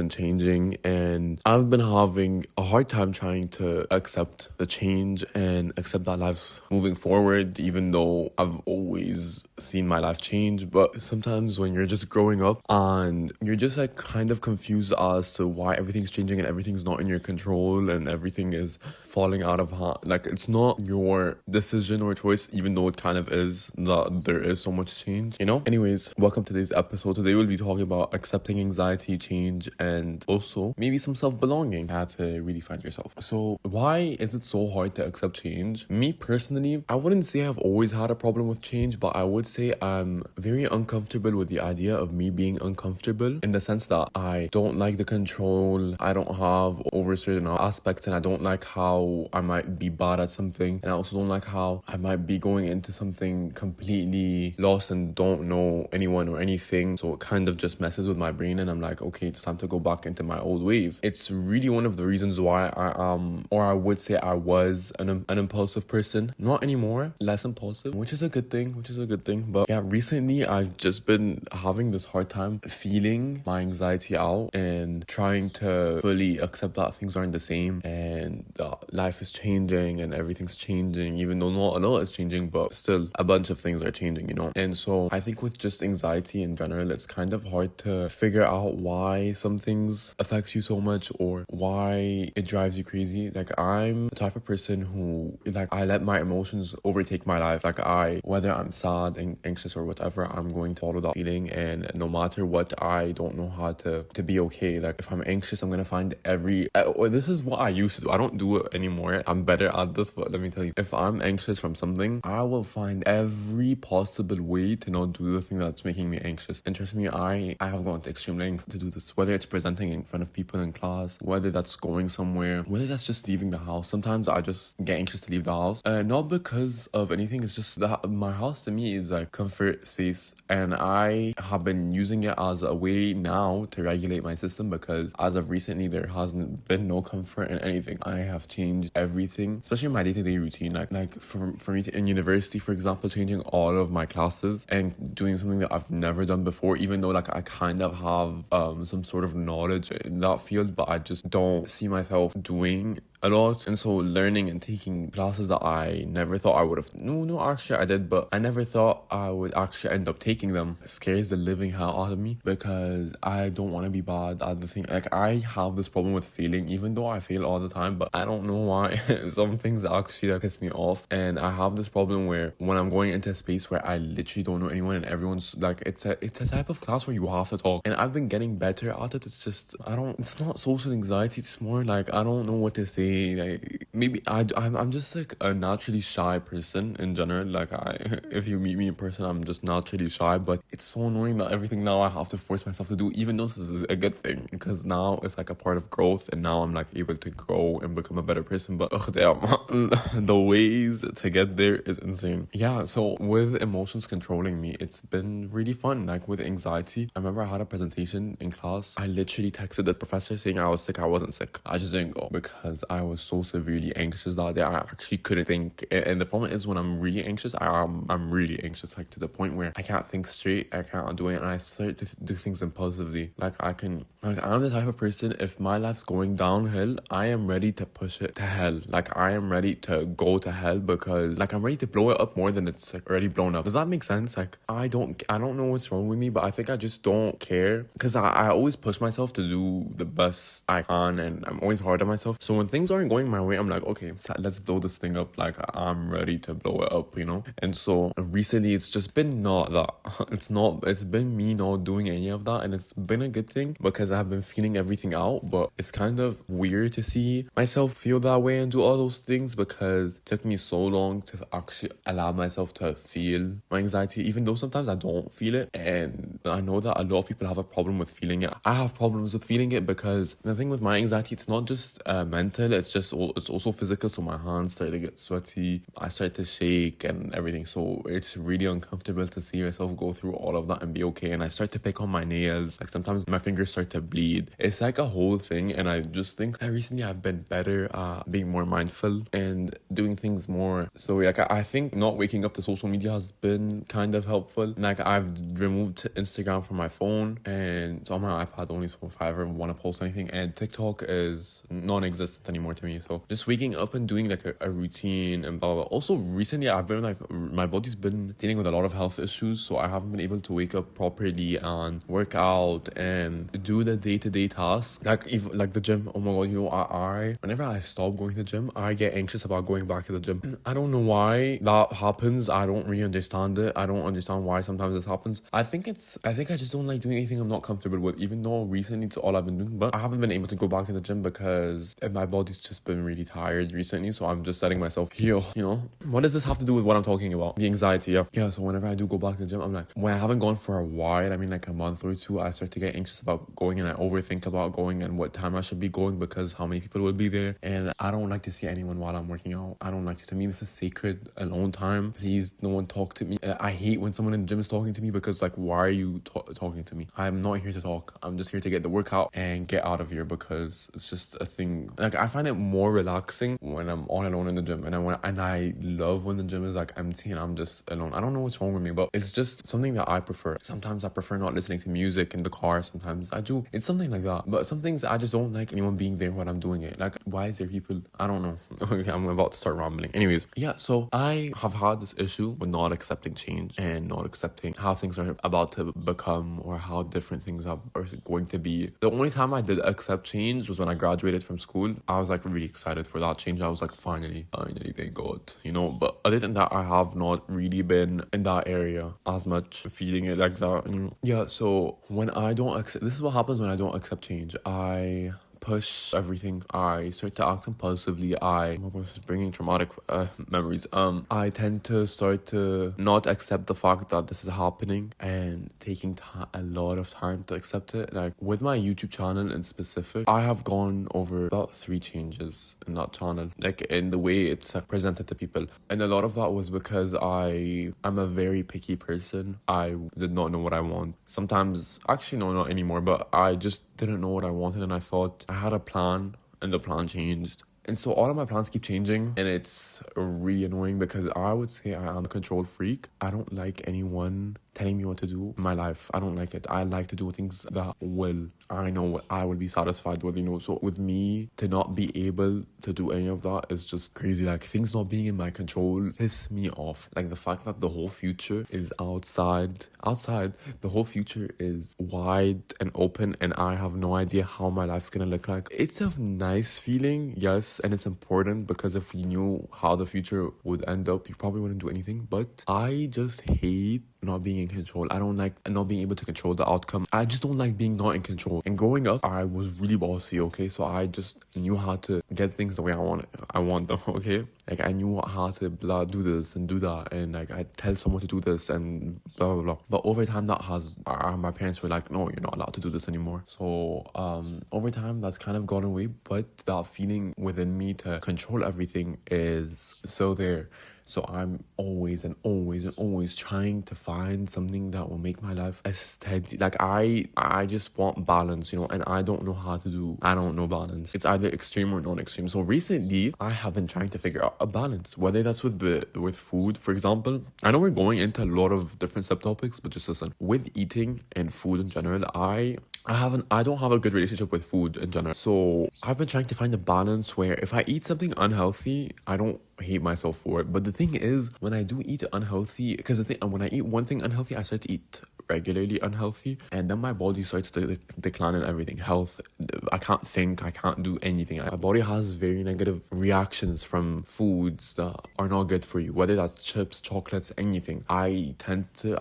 been changing, and I've been having a hard time trying to accept the change and accept that life's moving forward, even though I've always seen my life change. But sometimes when you're just growing up and you're just like kind of confused as to why everything's changing and everything's not in your control and everything is falling out of hand, like it's not your decision or choice, even though it kind of is, that there is so much change, you know? Anyways, welcome to today's episode. Today we'll be talking about accepting anxiety, change, and also maybe some self-belonging, how to really find yourself. So why is it so hard to accept change? Me personally, I wouldn't say I've always had a problem with change, but I would say I'm very uncomfortable with the idea of me being uncomfortable, in the sense that I don't like the control I don't have over certain aspects, and I don't like how I might be bad at something, and I also don't like how I might be going into something completely lost and don't know anyone or anything. So it kind of just messes with my brain, and I'm like, okay, it's time to go back into my old ways. It's really one of the reasons why I would say I was an impulsive person. Not anymore, less impulsive, which is a good thing. But yeah, recently I've just been having this hard time feeling my anxiety out and trying to fully accept that things aren't the same and life is changing and everything's changing, even though not a lot is changing, but still a bunch of things are changing, you know? And so I think with just anxiety in general, it's kind of hard to figure out why some things affect you so much or why it drives you crazy. Like, I'm the type of person who, like, I let my emotions overtake my life. Like, whether I'm sad and anxious or whatever, I'm going to follow that feeling, and no matter what, I don't know how to be okay. Like, if I'm anxious, I'm gonna find this is what I used to do. I don't do it anymore. I'm better at this, but let me tell you, if I'm anxious from something, I will find every possible way to not do the thing that's making me anxious. And trust me, I have gone to extreme length to do this, whether it's presenting in front of people in class, whether that's going somewhere, whether that's just leaving the house. Sometimes I just get anxious to leave the house, not because of anything. It's just that my house to me is like comfort space, and I have been using it as a way now to regulate my system, because as of recently there hasn't been no comfort in anything. I have changed everything, especially in my day-to-day routine. Like for me in university, for example, changing all of my classes and doing something that I've never done before, even though like I kind of have some sort of knowledge in that field, but I just don't see myself doing a lot. And so learning and taking classes that I never thought I would have, no, actually I did, but I never thought I would actually end up taking them, scares the living hell out of me, because I don't want to be bad at the thing. Like, I have this problem with failing, even though I fail all the time, but I don't know why. Some things actually that piss me off, and I have this problem where when I'm going into a space where I literally don't know anyone and everyone's like, it's a type of class where you have to talk, and I've been getting better at it. It's just, it's not social anxiety, it's more like I don't know what to say. Like, maybe I'm just like a naturally shy person in general. Like, if you meet me in person, I'm just naturally shy, but it's so annoying that everything now I have to force myself to do, even though this is a good thing, because now it's like a part of growth, and now I'm like able to grow and become a better person. But damn, the ways to get there is insane. Yeah, so with emotions controlling me, it's been really fun. Like, with anxiety, I remember I had a presentation in class. I literally texted the professor saying I was sick. I wasn't sick, I just didn't go because I was so severely anxious that day. I actually couldn't think. And the problem is, when I'm really anxious, I'm really anxious, like to the point where I can't think straight, I can't do it, and I start to do things impulsively. Like, I'm the type of person, if my life's going downhill, I am ready to push it to hell. Like, I am ready to go to hell, because like I'm ready to blow it up more than it's like already blown up. Does that make sense? Like, I don't know what's wrong with me, but I think I just don't care, because I always push myself to do the best I can, and I'm always hard on myself. So when things aren't going my way, I'm like, okay, let's blow this thing up. Like, I'm ready to blow it up, you know? And so recently it's just been not that. It's been me not doing any of that, and it's been a good thing, because I've been feeling everything out. But it's kind of weird to see myself feel that way and do all those things, because it took me so long to actually allow myself to feel my anxiety, even though sometimes I don't feel it. And I know that a lot of people have a problem with feeling it. I have problems with feeling it, because the thing with my anxiety, it's not just mental, it's also also physical. So my hands started to get sweaty. I started to shake and everything. So it's really uncomfortable to see yourself go through all of that and be okay. And I start to pick on my nails. Like sometimes my fingers start to bleed. It's like a whole thing. And I just think that recently I've been better at being more mindful and doing things more. So like I think not waking up to social media has been kind of helpful. Like I've removed Instagram from my phone and it's on my iPad only, so if I ever want to post anything, and TikTok is non-existent anymore to me. So just waking up and doing like a routine and blah, blah, blah. Also recently I've been like, my body's been dealing with a lot of health issues, so I haven't been able to wake up properly and work out and do the day-to-day tasks, like if like the gym. Oh my god, you know, I whenever I stop going to the gym, I get anxious about going back to the gym. I don't know why that happens. I don't really understand it. I don't understand why sometimes this happens. I think I just don't like doing anything I'm not comfortable with, even though recently it's all I've been doing. But I haven't been able to go back to the gym because my body's just been really tired recently, so I'm just letting myself heal, you know. What does this have to do with what I'm talking about? The anxiety. Yeah, so whenever I do go back to the gym, I'm like, when I haven't gone for a while, I mean like a month or two, I start to get anxious about going, and I overthink about going and what time I should be going because how many people will be there, and I don't like to see anyone while I'm working out. I don't like to me, this is sacred, alone time. Please, no one talk to me. I hate when someone in the gym is talking to me because like, why are you talking to me? I'm not here to talk. I'm just here to get the workout and get out of here because it's just a thing. Like I find it more relaxing when I'm all alone in the gym, and I love when the gym is like empty and I'm just alone. I don't know what's wrong with me, but it's just something that I prefer. Sometimes I prefer not listening to music in the car. Sometimes I do. It's something like that. But some things I just don't like anyone being there when I'm doing it. Like, why is there people? I don't know. Okay, I'm about to start rambling. Anyways, yeah, so I have had this issue with not accepting change and not accepting how things are about to become or how different things are going to be. The only time I did accept change was when I graduated from school. I was like really excited for that change. I was like, finally, thank God, you know. But other than that, I have not really been in that area as much, feeling it like that. And yeah, so when I don't accept, this is what happens when I don't accept change. I push everything. I start to act impulsively. Oh my God, this is bringing traumatic memories. I tend to start to not accept the fact that this is happening and taking a lot of time to accept it. Like with my YouTube channel in specific, I have gone over about 3 changes in that channel, like in the way it's presented to people, and a lot of that was because I'm a very picky person. I did not know what I want. Sometimes, actually no, not anymore, but I just didn't know what I wanted, and I thought I had a plan and the plan changed. And so all of my plans keep changing, and it's really annoying because I would say I am a control freak. I don't like anyone telling me what to do in my life. I don't like it. I like to do things that I know I will be satisfied with, you know. So with me, to not be able to do any of that is just crazy. Like things not being in my control piss me off. Like the fact that the whole future is outside, the whole future is wide and open, and I have no idea how my life's gonna look like. It's a nice feeling, yes, and it's important because if you knew how the future would end up, you probably wouldn't do anything. But I just hate not being in control. I don't like not being able to control the outcome. I just don't like being not in control. And growing up, I was really bossy, okay? So I just knew how to get things the way I want them, okay? Like I knew how to do this and do that, and like I tell someone to do this and blah blah blah. But over time, my parents were like, no, you're not allowed to do this anymore. So over time, that's kind of gone away. But that feeling within me to control everything is still there. So I'm always trying to find something that will make my life a steady. Like I just want balance, you know, and I don't know balance. It's either extreme or non-extreme. So recently I have been trying to figure out a balance, whether that's with food, for example. I know we're going into a lot of different subtopics, but just listen. With eating and food in general, I don't have a good relationship with food in general. So I've been trying to find a balance where if I eat something unhealthy, I don't hate myself for it. But the thing is, when I do eat unhealthy, because when I eat one thing unhealthy, I start to eat regularly unhealthy, and then my body starts to decline in everything. Health, I can't think, I can't do anything. My body has very negative reactions from foods that are not good for you, whether that's chips, chocolates, anything. I tend to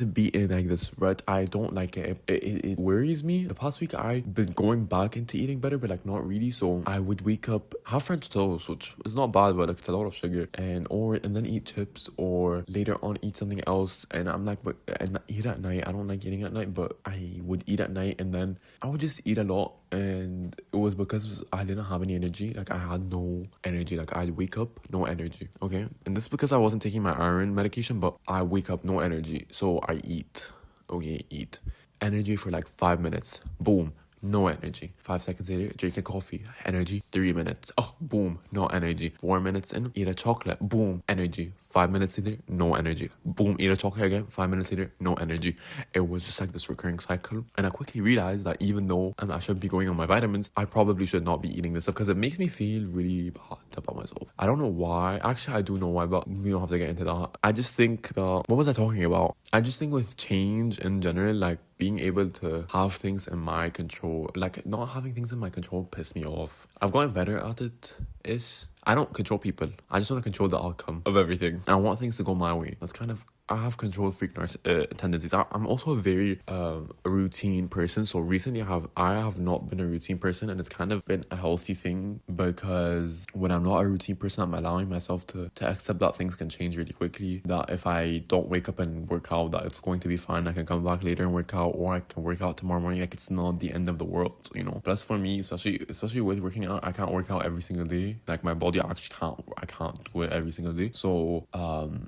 be in like this rut. I don't like it. It worries me. The past week I've been going back into eating better, but like not really. So I would wake up, have French toast, which is not bad, but like it's a lot of sugar, and then eat chips, or later on eat something else. And I'm like, and eat at night. I don't like eating at night, but I would eat at night, and then I would just eat a lot. and it was because I didn't have any energy. Like I had no energy. Like I'd wake up, no energy. Okay, and this is because I wasn't taking my iron medication, but I wake up, no energy, so I eat. Okay, eat. Energy for like 5 minutes. Boom. No energy. 5 seconds later, drink a coffee. Energy. 3 minutes. Oh, boom. No energy. 4 minutes in, eat a chocolate. Boom. Energy. 5 minutes later, no energy. Boom. Eat a chocolate again. 5 minutes later, no energy. It was just like this recurring cycle. And I quickly realized that even though I should be going on my vitamins, I probably should not be eating this stuff because it makes me feel really bad about myself. I don't know why. Actually, I do know why, but we don't have to get into that. I just think that, what was I talking about? I just think with change in general, like being able to have things in my control, like not having things in my control piss me off. I've gotten better at it ish. I don't control people. I just want to control the outcome of everything. I want things to go my way. That's kind of, I have control freak tendencies. I'm also a very routine person. So recently I have not been a routine person, and it's kind of been a healthy thing because when I'm not a routine person, I'm allowing myself to accept that things can change really quickly. That if I don't wake up and work out, that it's going to be fine. I can come back later and work out, or I can work out tomorrow morning. Like it's not the end of the world, you know. Plus for me, especially with working out, I can't work out every single day. Like my body actually I can't do it every single day. So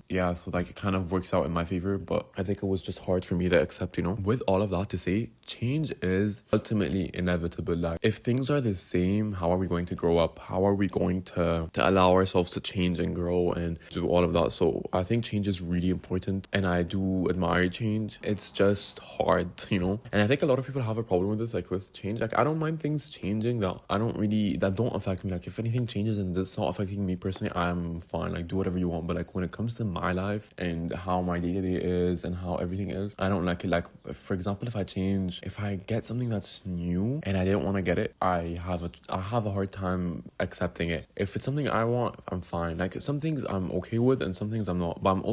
yeah, so like it kind of works out in my favor, but I think it was just hard for me to accept, you know. With all of that to say, change is ultimately inevitable. Like if things are the same, how are we going to grow up? How are we going to allow ourselves to change and grow and do all of that? So I think change is really important, and I do admire change. It's just hard, you know. And I think a lot of people have a problem with this, like with change. Like I don't mind things changing that don't affect me. Like if anything changes and it's not affecting me personally, I'm fine. Like do whatever you want. But like when it comes to my life and how my day-to-day is and how everything is, I don't like it. Like for example, if I get something that's new and I didn't want to get it, I have a hard time accepting it. If it's something I want, I'm fine. Like some things I'm okay with and some things I'm not. But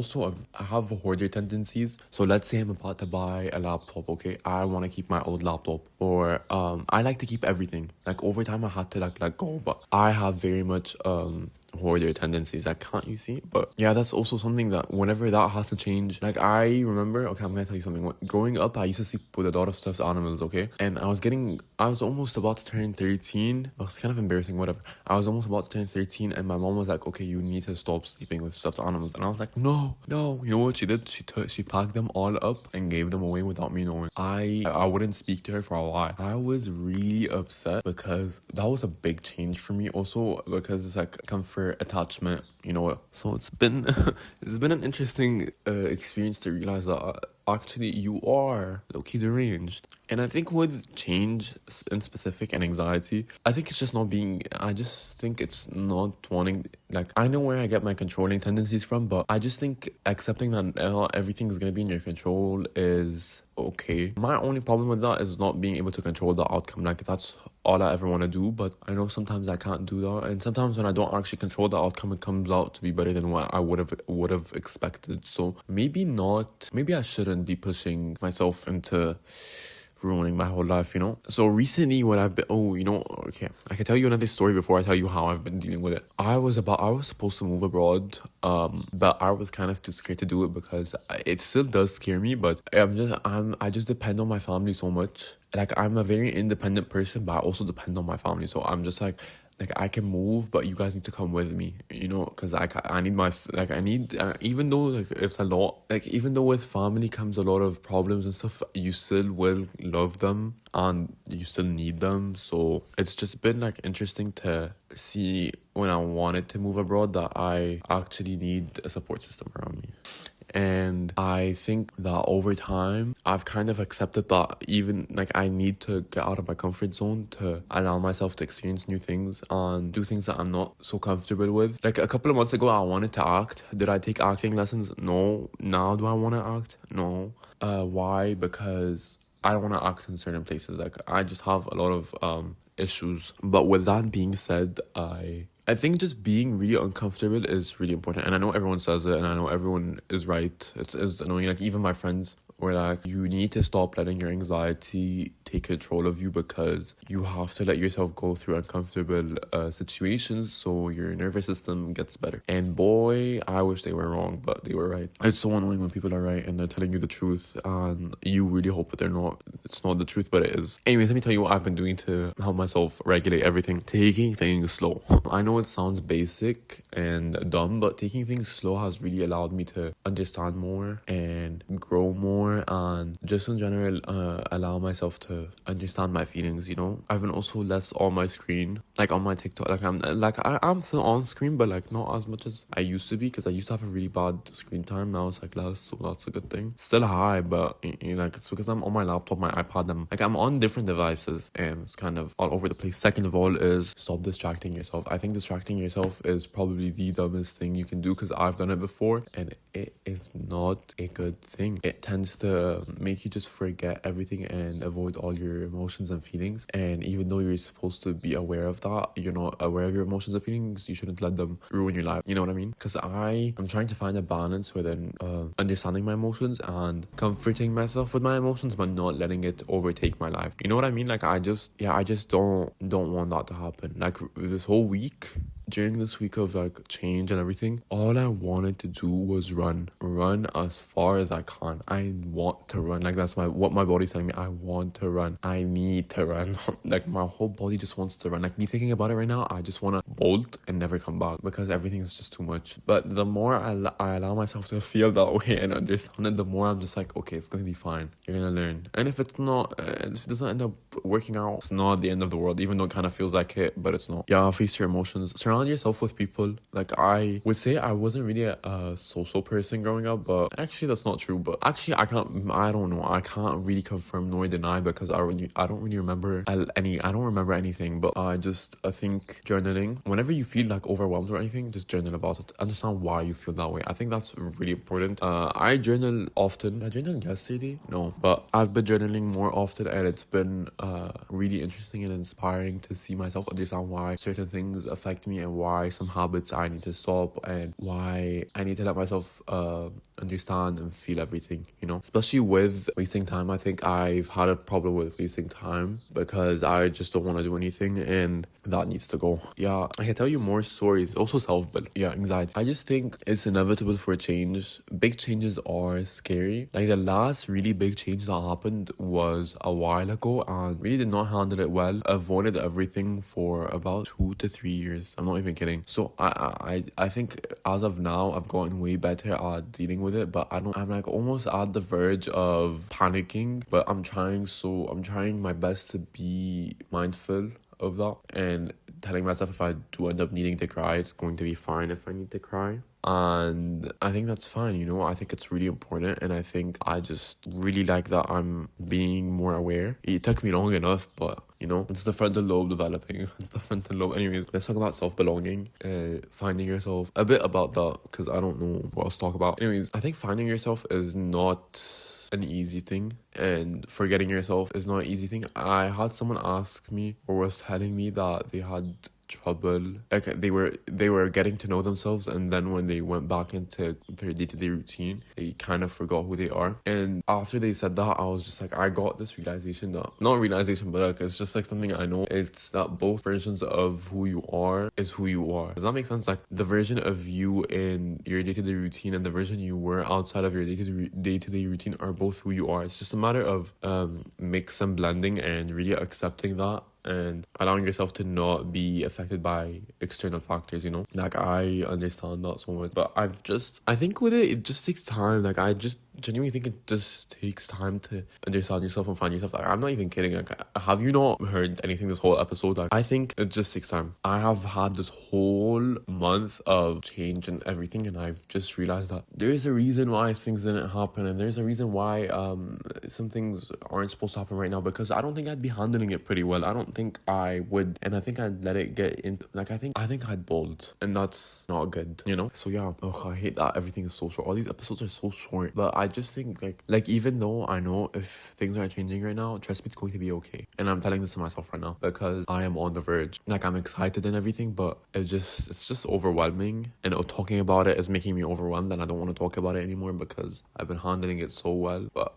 I have hoarder tendencies. So let's say I'm about to buy a laptop, okay? I want to keep my old laptop, or I like to keep everything. Like over time I had to like let go, but I have very much hoarder tendencies. Like can't you see? But yeah, that's also something that whenever that has to change. Like I remember, okay, I'm gonna tell you something. Growing up, I used to sleep with a lot of stuffed animals, okay? And I was almost about to turn 13. It was kind of embarrassing, whatever. I was almost about to turn 13 and my mom was like, okay, you need to stop sleeping with stuffed animals. And I was like, no. You know what she did? She packed them all up and gave them away without me knowing. I wouldn't speak to her for a while. I was really upset because that was a big change for me. Also because it's like comfort, attachment, you know. So it's been an interesting experience to realize that actually you are low-key deranged. And I think with change in specific and anxiety, I think I just think it's not wanting, like I know where I get my controlling tendencies from, but I just think accepting that not everything is going to be in your control is okay. My only problem with that is not being able to control the outcome. Like that's all I ever want to do, but I know sometimes I can't do that, and sometimes when I don't actually control the outcome, it comes out to be better than what I would have expected. So maybe I shouldn't be pushing myself into ruining my whole life, you know. So recently when I've been, okay, I can tell you another story before I tell you how I've been dealing with it. I was supposed to move abroad, but I was kind of too scared to do it because it still does scare me, but I just depend on my family so much. Like I'm a very independent person, but I also depend on my family. So I'm just like I can move, but you guys need to come with me, you know, because I need even though like it's a lot, like even though with family comes a lot of problems and stuff, you still will love them and you still need them. So it's just been like interesting to see when I wanted to move abroad that I actually need a support system around me. And I think that over time, I've kind of accepted that even like I need to get out of my comfort zone to allow myself to experience new things and do things that I'm not so comfortable with. Like a couple of months ago, I wanted to act. Did I take acting lessons? No. Now do I want to act? No. Why? Because I don't want to act in certain places. Like I just have a lot of issues. But with that being said, I think just being really uncomfortable is really important. And I know everyone says it and I know everyone is right. It is annoying. Like even my friends where like you need to stop letting your anxiety take control of you, because you have to let yourself go through uncomfortable situations so your nervous system gets better. And boy, I wish they were wrong, but they were right. It's so annoying when people are right and they're telling you the truth and you really hope that it's not the truth, but it is. Anyways, let me tell you what I've been doing to help myself regulate everything. Taking things slow. I know it sounds basic and dumb, but taking things slow has really allowed me to understand more and grow more, and just in general allow myself to understand my feelings, you know. I've been also less on my screen, like on my TikTok. I'm still on screen, but like not as much as I used to be, because I used to have a really bad screen time. Now it's like less, so that's a good thing. Still high, but like it's because I'm on my laptop, my iPad, I'm on different devices and it's kind of all over the place. Second of all is stop distracting yourself. I think distracting yourself is probably the dumbest thing you can do, because I've done it before and it is not a good thing. It tends to make you just forget everything and avoid all your emotions and feelings. And even though you're supposed to be aware of that, you're not aware of your emotions and feelings. You shouldn't let them ruin your life. You know what I mean? Because I'm trying to find a balance within understanding my emotions and comforting myself with my emotions, but not letting it overtake my life. You know what I mean? Like I just don't want that to happen. Like this whole week, during this week of like change and everything, all I wanted to do was run as far as I can. I want to run. Like that's what my body's telling me. I want to run. I need to run. Like my whole body just wants to run. Like me thinking about it right now, I just want to bolt and never come back, because everything is just too much. But the more I allow myself to feel that way and understand it, the more I'm just like, okay, it's gonna be fine. You're gonna learn. And if it's not, if it doesn't end up working out, it's not the end of the world, even though it kind of feels like it, but it's not. Yeah, face your emotions. Surround yourself with people. Like I would say I wasn't really a social person growing up, but actually that's not true. But actually I don't know. I can't really confirm nor deny, because I don't really remember I don't remember anything. But I think journaling, whenever you feel like overwhelmed or anything, just journal about it. Understand why you feel that way. I think that's really important. I journal often. I journaled yesterday? No, but I've been journaling more often, and it's been really interesting and inspiring to see myself understand why certain things affect me and why some habits I need to stop, and why I need to let myself understand and feel everything, you know. Especially with wasting time. I think I've had a problem with wasting time because I just don't want to do anything, and that needs to go. Yeah, I can tell you more stories. Also self-build. Yeah, anxiety. I just think it's inevitable for a change. Big changes are scary. Like the last really big change that happened was a while ago, and really did not handle it well. Avoided everything for about 2 to 3 years. I'm not even kidding. So I think as of now I've gotten way better at dealing with it, but I'm like almost at the verge of panicking, but I'm trying my best to be mindful of that and telling myself if I do end up needing to cry, it's going to be fine if I need to cry. And I think that's fine, you know. I think it's really important, and I think I just really like that I'm being more aware. It took me long enough, but you know, it's the frontal lobe developing. It's the frontal lobe. Anyways, let's talk about self-belonging, finding yourself. A bit about that, because I don't know what else to talk about. Anyways, I think finding yourself is not an easy thing, and forgetting yourself is not an easy thing. I had someone ask me, or was telling me, that they had trouble, like they were getting to know themselves, and then when they went back into their day-to-day routine, they kind of forgot who they are. And after they said that, I was just like, I got this realization, that not realization, but like it's just like something I know, it's that both versions of who you are is who you are. Does that make sense? Like the version of you in your day-to-day routine and the version you were outside of your day-to-day routine are both who you are. It's just a matter of mix and blending and really accepting that, and allowing yourself to not be affected by external factors, you know. Like I understand that so much, but I think with it just takes time. Like I just genuinely think it just takes time to understand yourself and find yourself. Like I'm not even kidding. Like, have you not heard anything this whole episode? Like I think it just takes time. I have had this whole month of change and everything, and I've just realized that there is a reason why things didn't happen, and there's a reason why some things aren't supposed to happen right now, because I don't think I'd be handling it pretty well. I don't think I would, and I think I'd let it get into, like I think I'd bolt, and that's not good, you know. So yeah, I hate that everything is so short. All these episodes are so short, but I just think like even though I know if things aren't changing right now, trust me, it's going to be okay. And I'm telling this to myself right now because I am on the verge. Like, I'm excited and everything, but it's just overwhelming. And talking about it is making me overwhelmed, and I don't want to talk about it anymore because I've been handling it so well. But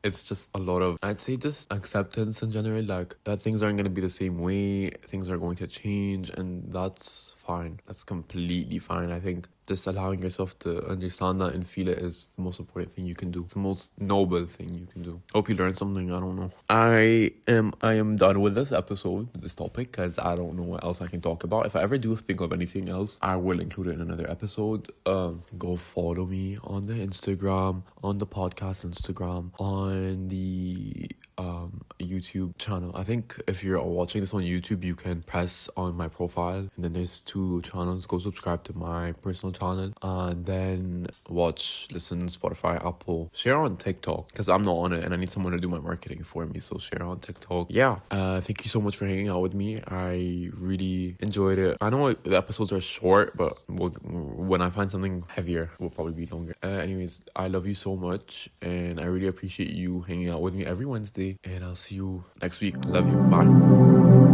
it's just a lot of, I'd say, just acceptance in general, like that things aren't going to be the same way, things are going to change, and that's fine. That's completely fine. I think just allowing yourself to understand that and feel it is the most important thing you can do. It's the most noble thing you can do. Hope you learned something. I don't know. I am done with this episode, this topic, because I don't know what else I can talk about. If I ever do think of anything else, I will include it in another episode. Go follow me on the Instagram, on the podcast Instagram, on the YouTube channel. I think if you're watching this on YouTube, you can press on my profile, and then there's 2 channels. Go subscribe to my personal channel, and then watch, listen, Spotify, Apple, share on TikTok, because I'm not on it and I need someone to do my marketing for me, so share on TikTok. Yeah, thank you so much for hanging out with me. I really enjoyed it. I know the episodes are short, but when I find something heavier, it will probably be longer. Anyways, I love you so much, and I really appreciate you hanging out with me every Wednesday, and I'll see you next week. Love you. Bye.